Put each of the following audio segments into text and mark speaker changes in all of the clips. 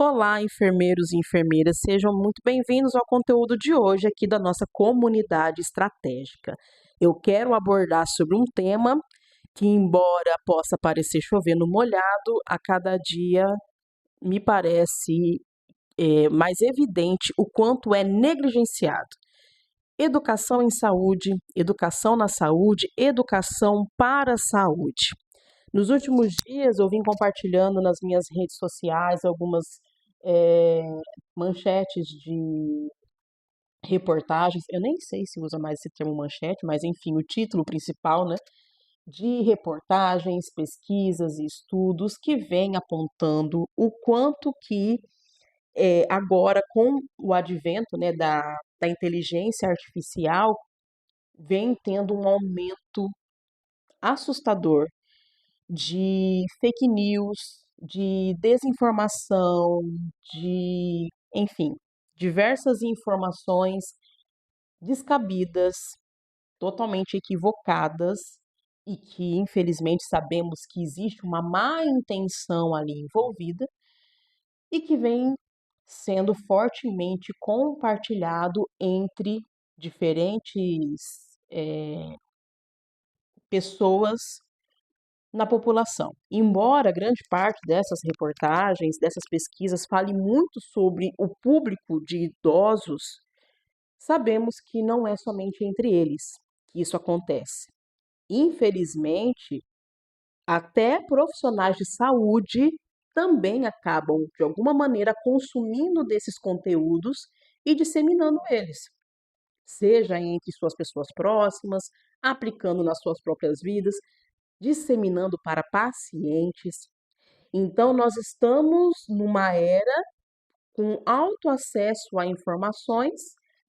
Speaker 1: Olá, enfermeiros e enfermeiras, sejam muito bem-vindos ao conteúdo de hoje aqui da nossa comunidade estratégica. Eu quero abordar sobre um tema que, embora possa parecer chover no molhado, a cada dia me parece mais evidente o quanto é negligenciado. Educação em saúde, educação na saúde, educação para a saúde. Nos últimos dias, eu vim compartilhando nas minhas redes sociais algumas eh, manchetes de reportagens. Eu nem sei se usa mais esse termo manchete, mas enfim, o título principal, né? De reportagens, pesquisas e estudos que vêm apontando o quanto que agora, com o advento, né, da inteligência artificial, vem tendo um aumento assustador de fake news, de desinformação, de, enfim, diversas informações descabidas, totalmente equivocadas e que, infelizmente, sabemos que existe uma má intenção ali envolvida e que vem sendo fortemente compartilhado entre diferentes pessoas na população. Embora grande parte dessas reportagens, dessas pesquisas, fale muito sobre o público de idosos, sabemos que não é somente entre eles que isso acontece. Infelizmente, até profissionais de saúde também acabam, de alguma maneira, consumindo desses conteúdos e disseminando eles, seja entre suas pessoas próximas, aplicando nas suas próprias vidas, disseminando para pacientes. Então, nós estamos numa era com alto acesso a informações,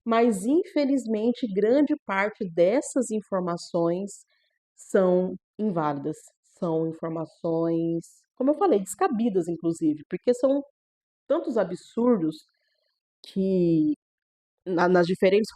Speaker 1: mas infelizmente grande parte dessas informações são inválidas, são informações, como eu falei, descabidas, inclusive, porque são tantos absurdos que nas diferentes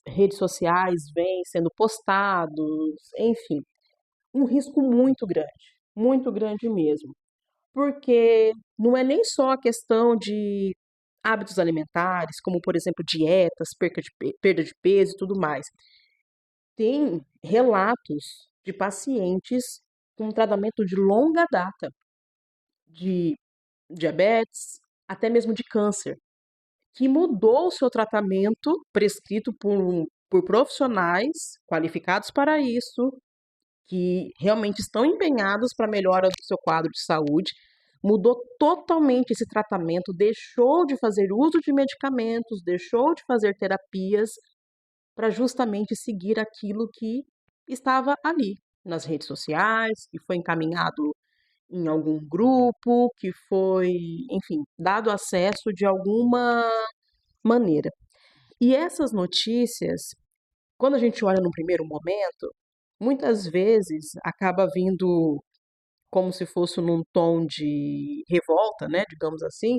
Speaker 1: redes sociais vêm sendo postados, enfim, um risco muito grande mesmo. Porque não é nem só a questão de hábitos alimentares, como por exemplo dietas, perda de peso e tudo mais. Tem relatos de pacientes com tratamento de longa data, de diabetes, até mesmo de câncer, que mudou o seu tratamento prescrito por profissionais qualificados para isso, que realmente estão empenhados para a melhora do seu quadro de saúde, mudou totalmente esse tratamento, deixou de fazer uso de medicamentos, deixou de fazer terapias para justamente seguir aquilo que estava ali nas redes sociais, que foi encaminhado em algum grupo, que foi, enfim, dado acesso de alguma maneira. E essas notícias, quando a gente olha num primeiro momento, muitas vezes acaba vindo como se fosse num tom de revolta, né, digamos assim.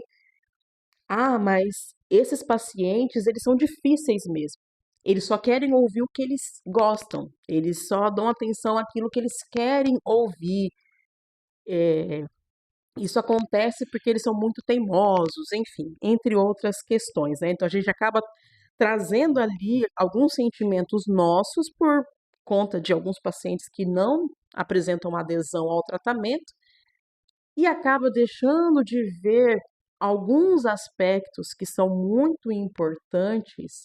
Speaker 1: Ah, mas esses pacientes, eles são difíceis mesmo. Eles só querem ouvir o que eles gostam. Eles só dão atenção àquilo que eles querem ouvir. Eh, Isso acontece porque eles são muito teimosos, enfim, entre outras questões, né. Então a gente acaba trazendo ali alguns sentimentos nossos por conta de alguns pacientes que não apresentam adesão ao tratamento e acaba deixando de ver alguns aspectos que são muito importantes,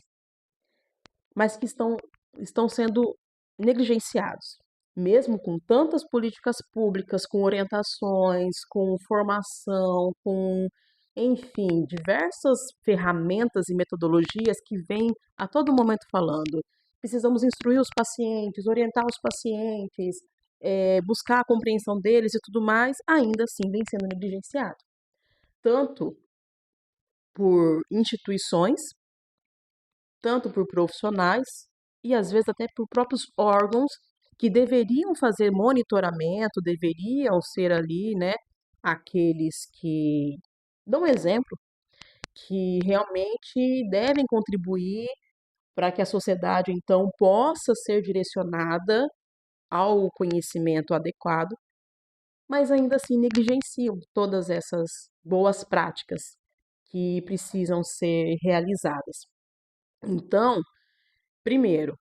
Speaker 1: mas que estão sendo negligenciados. Mesmo com tantas políticas públicas, com orientações, com formação, com, enfim, diversas ferramentas e metodologias que vêm a todo momento falando. Precisamos instruir os pacientes, orientar os pacientes, buscar a compreensão deles e tudo mais, ainda assim vem sendo negligenciado. Tanto por instituições, tanto por profissionais e às vezes até por próprios órgãos que deveriam fazer monitoramento, deveriam ser ali, né, aqueles que dão exemplo, que realmente devem contribuir para que a sociedade então possa ser direcionada ao conhecimento adequado, mas ainda assim negligenciam todas essas boas práticas. que precisam ser realizadas. Então, primeiro,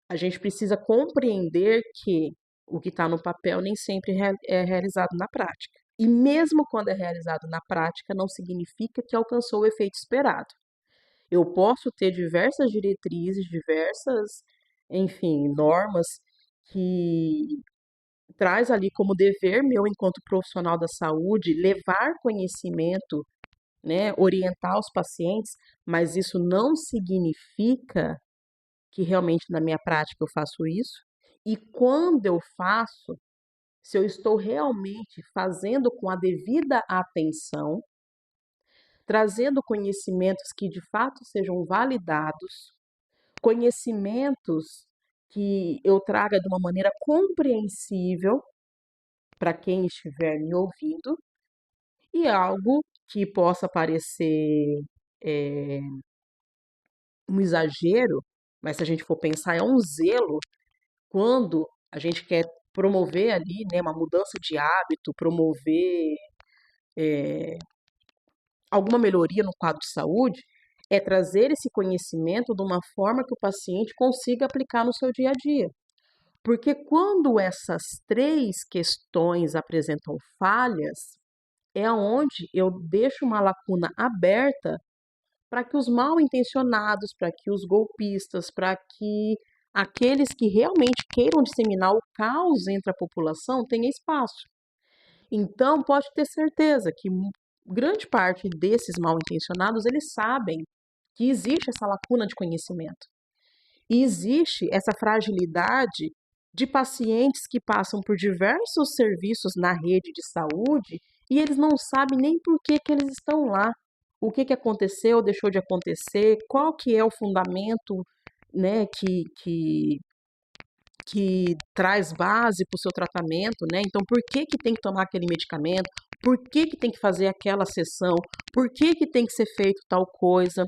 Speaker 1: a gente precisa compreender que o que está no papel nem sempre é realizado na prática. E mesmo quando é realizado na prática, não significa que alcançou o efeito esperado. Eu posso ter diversas diretrizes, diversas, enfim, normas que traz ali como dever meu enquanto profissional da saúde levar conhecimento, né, orientar os pacientes, mas isso não significa que realmente na minha prática eu faço isso. E quando eu faço, se eu estou realmente fazendo com a devida atenção, trazendo conhecimentos que de fato sejam validados, conhecimentos que eu traga de uma maneira compreensível para quem estiver me ouvindo e algo que possa parecer eh, um exagero, mas se a gente for pensar, é um zelo quando a gente quer promover ali, né, uma mudança de hábito, promover alguma melhoria no quadro de saúde, é trazer esse conhecimento de uma forma que o paciente consiga aplicar no seu dia a dia. Porque quando essas três questões apresentam falhas, é onde eu deixo uma lacuna aberta para que os mal intencionados, para que os golpistas, para que aqueles que realmente queiram disseminar o caos entre a população tenham espaço. Então, pode ter certeza que grande parte desses mal intencionados, eles sabem que existe essa lacuna de conhecimento. E existe essa fragilidade de pacientes que passam por diversos serviços na rede de saúde e eles não sabem nem por que eles estão lá. O que aconteceu, deixou de acontecer, qual que é o fundamento, né, que traz base para o seu tratamento, né? Então, por que tem que tomar aquele medicamento? Por que tem que fazer aquela sessão? Por que tem que ser feito tal coisa?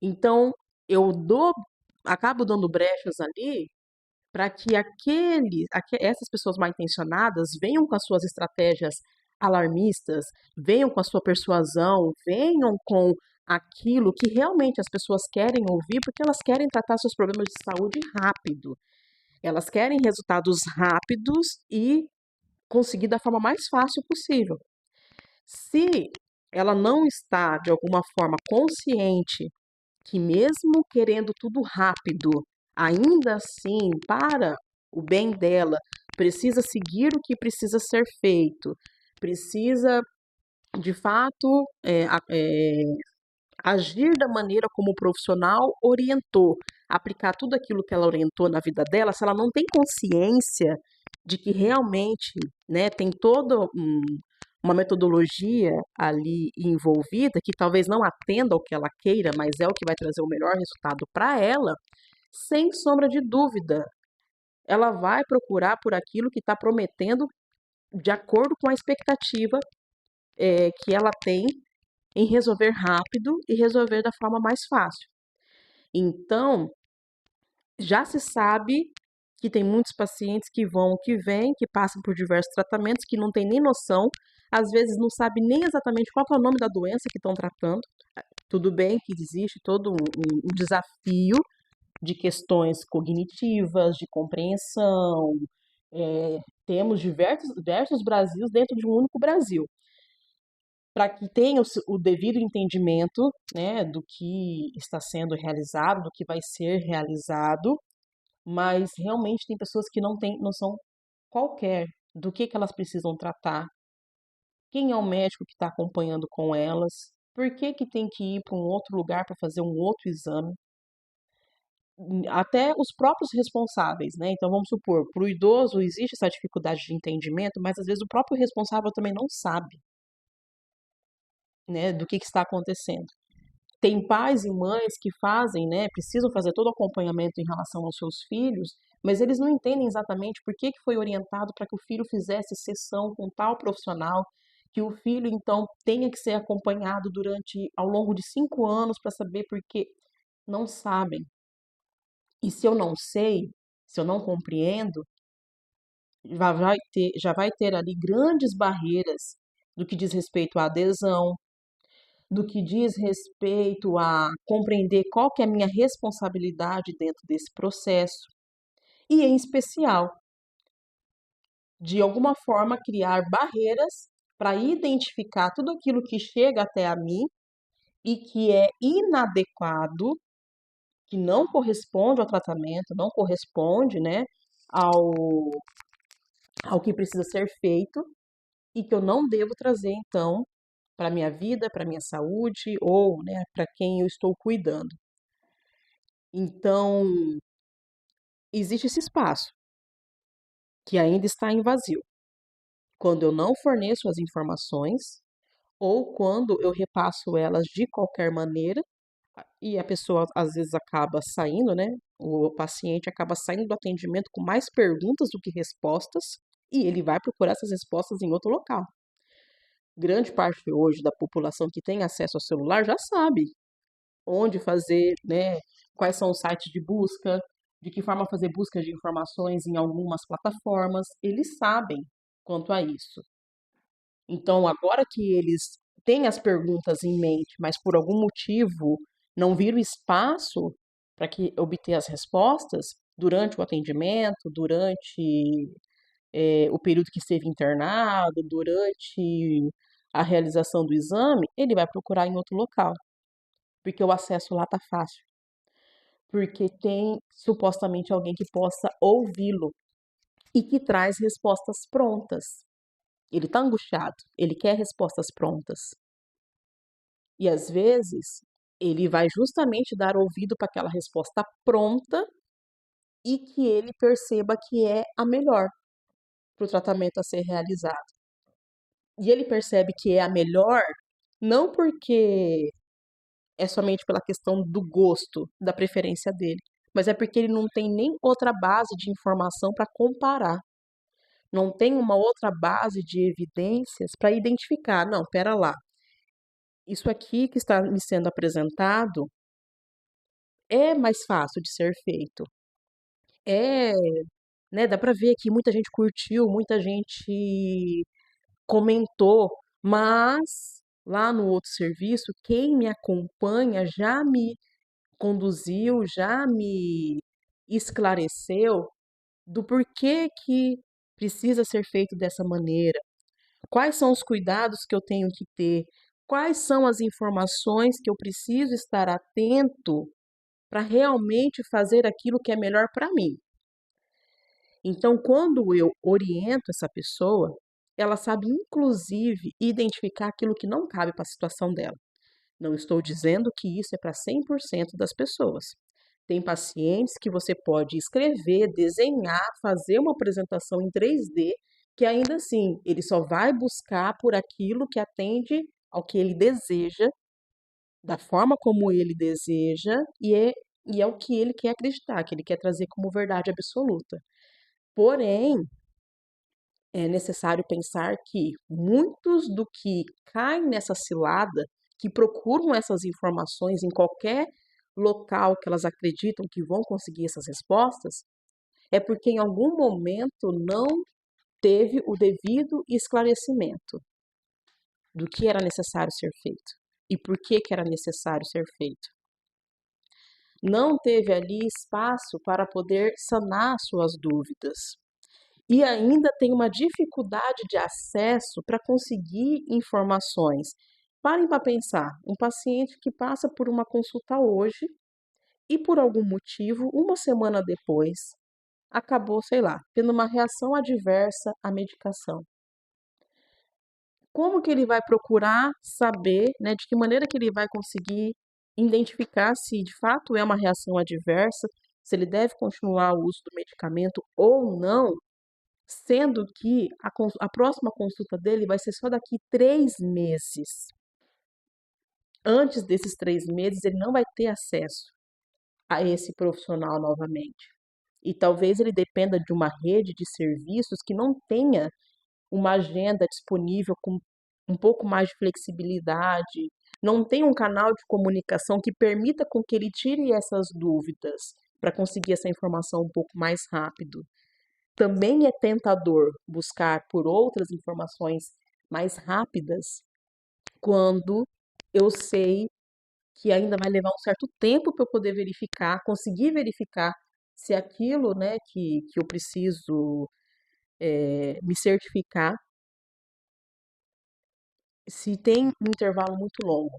Speaker 1: Então, eu acabo dando brechas ali para que essas pessoas mal intencionadas venham com as suas estratégias alarmistas, venham com a sua persuasão, venham com aquilo que realmente as pessoas querem ouvir, porque elas querem tratar seus problemas de saúde rápido. Elas querem resultados rápidos e conseguir da forma mais fácil possível. Se ela não está, de alguma forma, consciente que, mesmo querendo tudo rápido, ainda assim, para o bem dela, precisa seguir o que precisa ser feito, precisa, de fato, agir da maneira como o profissional orientou, aplicar tudo aquilo que ela orientou na vida dela, se ela não tem consciência de que realmente, né, tem toda uma metodologia ali envolvida que talvez não atenda ao que ela queira, mas é o que vai trazer o melhor resultado para ela, sem sombra de dúvida, ela vai procurar por aquilo que está prometendo de acordo com a expectativa que ela tem em resolver rápido e resolver da forma mais fácil. Então, já se sabe que tem muitos pacientes que vão, que vêm, que passam por diversos tratamentos, que não tem nem noção, às vezes não sabe nem exatamente qual é o nome da doença que estão tratando. Tudo bem que existe todo um desafio de questões cognitivas, de compreensão. Temos diversos Brasils dentro de um único Brasil para que tenha o devido entendimento, né, do que está sendo realizado, do que vai ser realizado, mas realmente tem pessoas que não têm noção qualquer do que elas precisam tratar, quem é o médico que está acompanhando com elas, por que tem que ir para um outro lugar para fazer um outro exame, até os próprios responsáveis, né? Então vamos supor, para o idoso existe essa dificuldade de entendimento, mas às vezes o próprio responsável também não sabe, né, do que está acontecendo. Tem pais e mães que fazem, né, precisam fazer todo o acompanhamento em relação aos seus filhos, mas eles não entendem exatamente por que foi orientado para que o filho fizesse sessão com tal profissional, que o filho então tenha que ser acompanhado durante ao longo de 5 anos para saber por que não sabem. E se eu não sei, se eu não compreendo, já vai ter ali grandes barreiras do que diz respeito à adesão, do que diz respeito a compreender qual que é a minha responsabilidade dentro desse processo e, em especial, de alguma forma criar barreiras para identificar tudo aquilo que chega até a mim e que é inadequado, que não corresponde ao tratamento, não corresponde, né, ao, ao que precisa ser feito e que eu não devo trazer, então, para minha vida, para minha saúde ou, né, para quem eu estou cuidando. Então, existe esse espaço que ainda está em vazio. Quando eu não forneço as informações ou quando eu repasso elas de qualquer maneira e a pessoa às vezes acaba saindo, né? O paciente acaba saindo do atendimento com mais perguntas do que respostas e ele vai procurar essas respostas em outro local. Grande parte hoje da população que tem acesso ao celular já sabe onde fazer, né? Quais são os sites de busca, de que forma fazer busca de informações em algumas plataformas. Eles sabem quanto a isso. Então, agora que eles têm as perguntas em mente, mas por algum motivo não viram espaço para que obter as respostas durante o atendimento, durante o período que esteve internado, durante a realização do exame, ele vai procurar em outro local, porque o acesso lá está fácil, porque tem supostamente alguém que possa ouvi-lo e que traz respostas prontas. Ele está angustiado, ele quer respostas prontas. E às vezes ele vai justamente dar ouvido para aquela resposta pronta e que ele perceba que é a melhor para o tratamento a ser realizado. E ele percebe que é a melhor não porque é somente pela questão do gosto, da preferência dele, mas é porque ele não tem nem outra base de informação para comparar. Não tem uma outra base de evidências para identificar. Não, pera lá. Isso aqui que está me sendo apresentado é mais fácil de ser feito. É, né, dá para ver que muita gente curtiu, muita gente comentou, mas lá no outro serviço, quem me acompanha já me conduziu, já me esclareceu do porquê que precisa ser feito dessa maneira, quais são os cuidados que eu tenho que ter, quais são as informações que eu preciso estar atento para realmente fazer aquilo que é melhor para mim. Então, quando eu oriento essa pessoa, ela sabe inclusive identificar aquilo que não cabe para a situação dela. Não estou dizendo que isso é para 100% das pessoas. Tem pacientes que você pode escrever, desenhar, fazer uma apresentação em 3D, que ainda assim ele só vai buscar por aquilo que atende ao que ele deseja, da forma como ele deseja, e é o que ele quer acreditar, que ele quer trazer como verdade absoluta. Porém, é necessário pensar que muitos do que caem nessa cilada, que procuram essas informações em qualquer local que elas acreditam que vão conseguir essas respostas, é porque em algum momento não teve o devido esclarecimento do que era necessário ser feito e por que era necessário ser feito. Não teve ali espaço para poder sanar suas dúvidas. E ainda tem uma dificuldade de acesso para conseguir informações. Parem para pensar, um paciente que passa por uma consulta hoje e por algum motivo, uma semana depois, acabou, sei lá, tendo uma reação adversa à medicação. Como que ele vai procurar saber, né, de que maneira que ele vai conseguir identificar se de fato é uma reação adversa, se ele deve continuar o uso do medicamento ou não, sendo que a próxima consulta dele vai ser só daqui 3 meses. Antes desses 3 meses, ele não vai ter acesso a esse profissional novamente. E talvez ele dependa de uma rede de serviços que não tenha uma agenda disponível com um pouco mais de flexibilidade, não tem um canal de comunicação que permita com que ele tire essas dúvidas para conseguir essa informação um pouco mais rápido. Também é tentador buscar por outras informações mais rápidas quando eu sei que ainda vai levar um certo tempo para eu poder verificar, conseguir verificar se aquilo, né, que eu preciso me certificar, se tem um intervalo muito longo,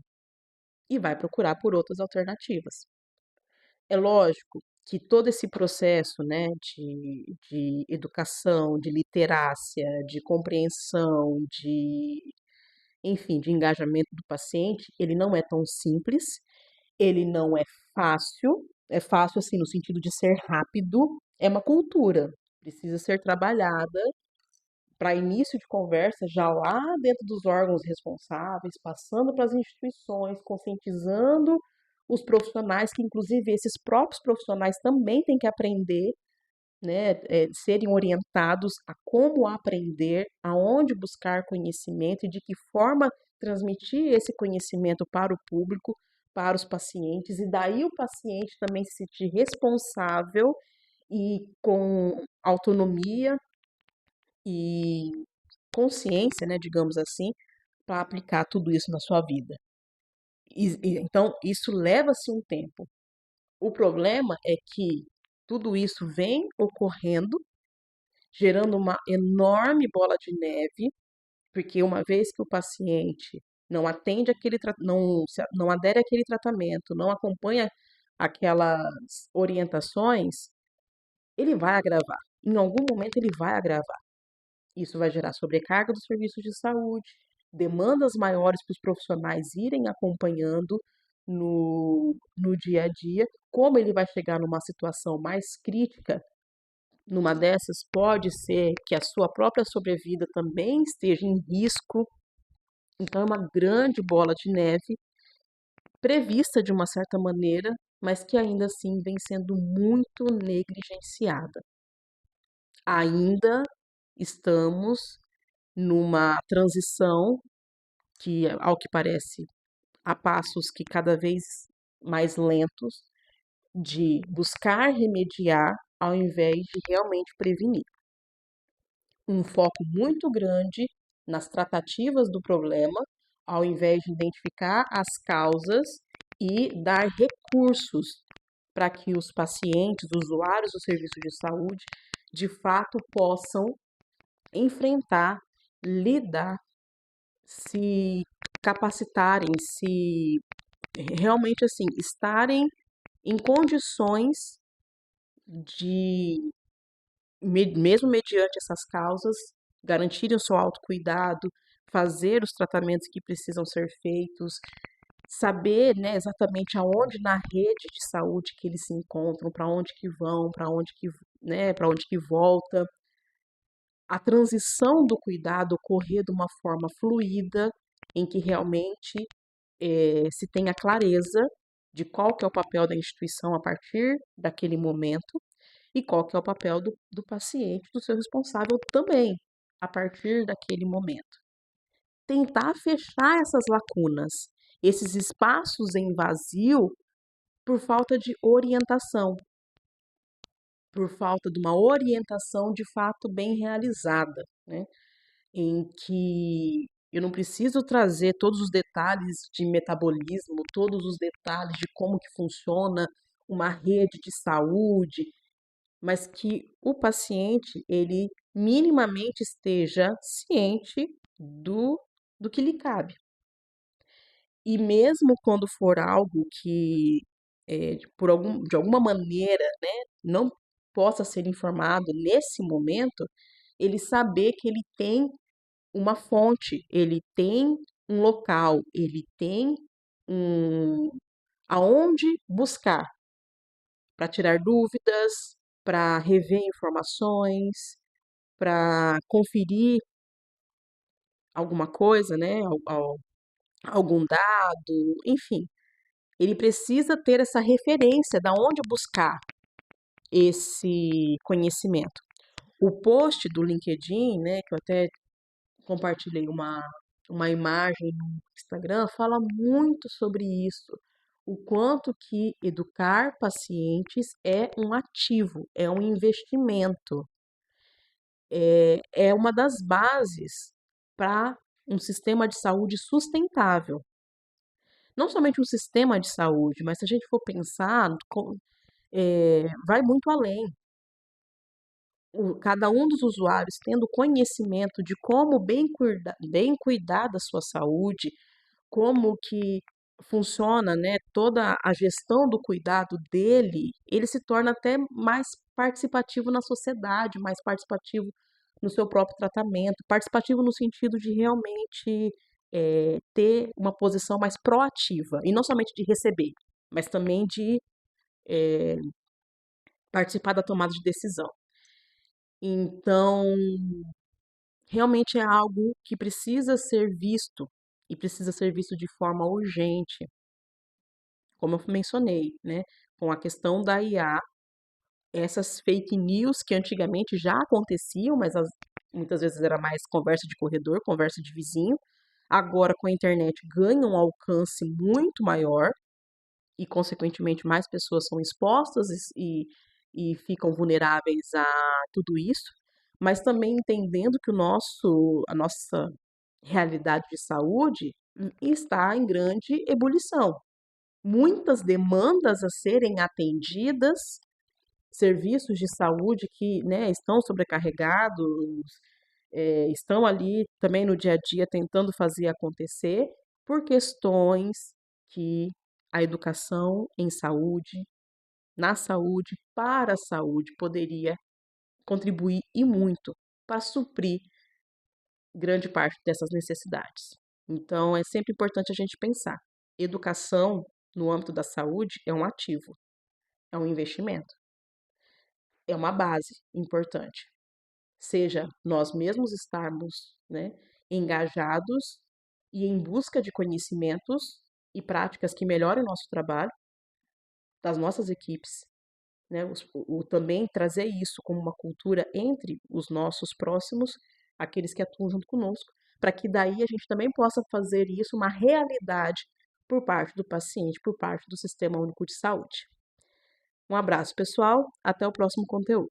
Speaker 1: e vai procurar por outras alternativas. É lógico que todo esse processo, né, de educação, de literácia, de compreensão, enfim, de engajamento do paciente, ele não é tão simples, ele não é fácil assim no sentido de ser rápido, é uma cultura, precisa ser trabalhada para início de conversa já lá dentro dos órgãos responsáveis, passando para as instituições, conscientizando os profissionais, que inclusive esses próprios profissionais também têm que aprender, né, serem orientados a como aprender, aonde buscar conhecimento e de que forma transmitir esse conhecimento para o público, para os pacientes, e daí o paciente também se sentir responsável e com autonomia e consciência, né, digamos assim, para aplicar tudo isso na sua vida. Então, isso leva-se um tempo. O problema é que tudo isso vem ocorrendo, gerando uma enorme bola de neve, porque uma vez que o paciente não atende não adere àquele tratamento, não acompanha aquelas orientações, ele vai agravar. Em algum momento ele vai agravar. Isso vai gerar sobrecarga dos serviços de saúde, demandas maiores para os profissionais irem acompanhando no dia a dia. Como ele vai chegar numa situação mais crítica, numa dessas pode ser que a sua própria sobrevida também esteja em risco. Então, é uma grande bola de neve, prevista de uma certa maneira, mas que ainda assim vem sendo muito negligenciada. Ainda estamos numa transição que, ao que parece, a passos que cada vez mais lentos, de buscar remediar ao invés de realmente prevenir. Um foco muito grande nas tratativas do problema, ao invés de identificar as causas e dar recursos para que os pacientes, usuários do serviço de saúde, de fato possam enfrentar, lidar, se capacitarem, se realmente assim, estarem em condições de, mesmo mediante essas causas, garantirem o seu autocuidado, fazer os tratamentos que precisam ser feitos, saber, né, exatamente aonde na rede de saúde que eles se encontram, para onde que vão, para onde que, né, para onde que volta. A transição do cuidado ocorrer de uma forma fluida, em que realmente se tenha clareza de qual que é o papel da instituição a partir daquele momento e qual que é o papel do paciente, do seu responsável também, a partir daquele momento. Tentar fechar essas lacunas, esses espaços em vazio, por falta de orientação, por falta de uma orientação de fato bem realizada, né? Em que eu não preciso trazer todos os detalhes de metabolismo, todos os detalhes de como que funciona uma rede de saúde, mas que o paciente ele minimamente esteja ciente do que lhe cabe. E mesmo quando for algo que de alguma maneira, né, não possa ser informado nesse momento, ele saber que ele tem uma fonte, ele tem um local, ele tem um aonde buscar para tirar dúvidas, para rever informações, para conferir alguma coisa, né, algum dado, enfim. Ele precisa ter essa referência da onde buscar esse conhecimento. O post do LinkedIn, né, que eu até compartilhei uma imagem no Instagram, fala muito sobre isso. O quanto que educar pacientes é um ativo, é um investimento, é uma das bases para um sistema de saúde sustentável. não somente um sistema de saúde, mas se a gente for pensar, vai muito além. Cada um dos usuários tendo conhecimento de como bem cuidar da sua saúde, como que funciona, né, toda a gestão do cuidado dele, ele se torna até mais participativo na sociedade, mais participativo no seu próprio tratamento, participativo no sentido de realmente ter uma posição mais proativa, e não somente de receber, mas também de eh, participar da tomada de decisão. Então, realmente é algo que precisa ser visto e precisa ser visto de forma urgente, como eu mencionei, né? Com a questão da IA, essas fake news que antigamente já aconteciam, mas muitas vezes era mais conversa de corredor, conversa de vizinho, agora com a internet ganham um alcance muito maior e, consequentemente, mais pessoas são expostas e ficam vulneráveis a tudo isso, mas também entendendo que a nossa realidade de saúde está em grande ebulição. Muitas demandas a serem atendidas, serviços de saúde que, né, estão sobrecarregados, estão ali também no dia a dia tentando fazer acontecer por questões que a educação em saúde, na saúde, para a saúde, poderia contribuir e muito para suprir grande parte dessas necessidades. Então, é sempre importante a gente pensar: educação no âmbito da saúde é um ativo, é um investimento, é uma base importante. Seja nós mesmos estarmos, né, engajados e em busca de conhecimentos e práticas que melhorem o nosso trabalho, das nossas equipes, né, também trazer isso como uma cultura entre os nossos próximos, aqueles que atuam junto conosco, para que daí a gente também possa fazer isso uma realidade por parte do paciente, por parte do Sistema Único de Saúde. Um abraço, pessoal, até o próximo conteúdo.